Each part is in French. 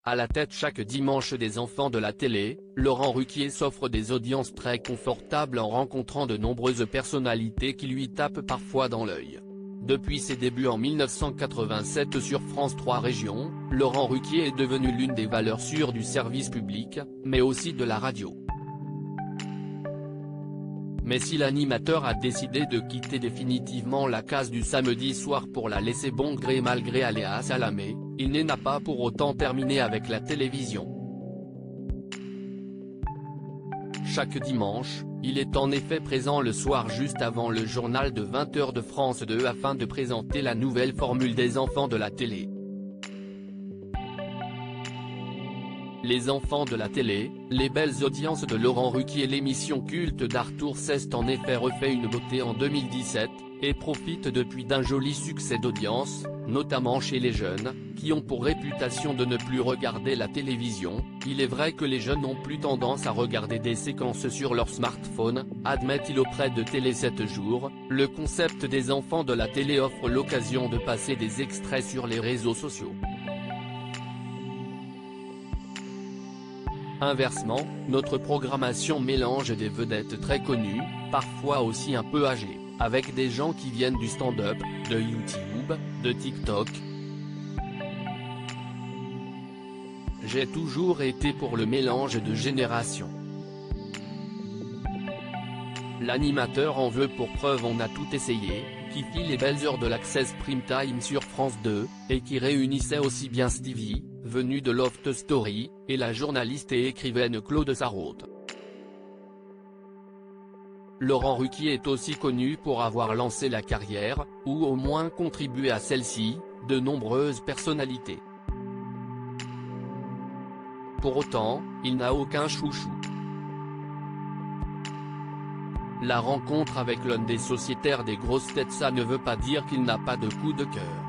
À la tête chaque dimanche des enfants de la télé, Laurent Ruquier s'offre des audiences très confortables en rencontrant de nombreuses personnalités qui lui tapent parfois dans l'œil. Depuis ses débuts en 1987 sur France 3 Régions, Laurent Ruquier est devenu l'une des valeurs sûres du service public, mais aussi de la radio. Mais si l'animateur a décidé de quitter définitivement la case du samedi soir pour la laisser bon gré mal gré aller à Salamé, il n'a pas pour autant terminé avec la télévision. Chaque dimanche, il est en effet présent le soir juste avant le journal de 20h de France 2 afin de présenter la nouvelle formule des enfants de la télé. Les enfants de la télé, les belles audiences de Laurent Ruquier. L'émission culte d'Arthur Cest en effet refait une beauté en 2017, et profite depuis d'un joli succès d'audience, notamment chez les jeunes, qui ont pour réputation de ne plus regarder la télévision. Il est vrai que les jeunes ont plus tendance à regarder des séquences sur leur smartphone, admet-il auprès de Télé 7 jours. Le concept des enfants de la télé offre l'occasion de passer des extraits sur les réseaux sociaux. Inversement, notre programmation mélange des vedettes très connues, parfois aussi un peu âgées, avec des gens qui viennent du stand-up, de YouTube, de TikTok. J'ai toujours été pour le mélange de générations. L'animateur en veut pour preuve On a tout essayé, qui fit les belles heures de l'Access Prime Time sur France 2, et qui réunissait aussi bien Stevie, venu de Loft Story, et la journaliste et écrivaine Claude Sarraute. Laurent Ruquier est aussi connu pour avoir lancé la carrière, ou au moins contribué à celle-ci, de nombreuses personnalités. Pour autant, il n'a aucun chouchou. La rencontre avec l'un des sociétaires des grosses têtes, ça ne veut pas dire qu'il n'a pas de coup de cœur.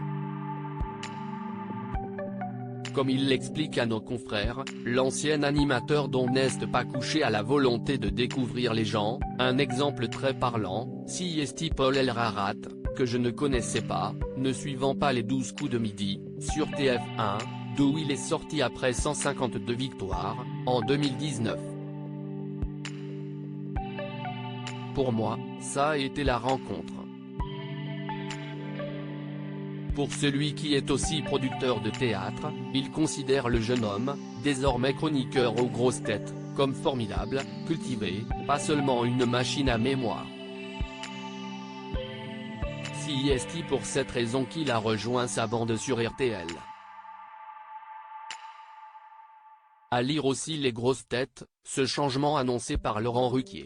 Comme il l'explique à nos confrères, l'ancien animateur dont n'est pas couché à la volonté de découvrir les gens. Un exemple très parlant, c'est Paul Elrarat, que je ne connaissais pas, ne suivant pas les 12 coups de midi, sur TF1, d'où il est sorti après 152 victoires, en 2019. Pour moi, ça a été la rencontre. Pour celui qui est aussi producteur de théâtre, il considère le jeune homme, désormais chroniqueur aux grosses têtes, comme formidable, cultivé, pas seulement une machine à mémoire. C'est pour cette raison qu'il a rejoint sa bande sur RTL. À lire aussi Les grosses têtes, ce changement annoncé par Laurent Ruquier.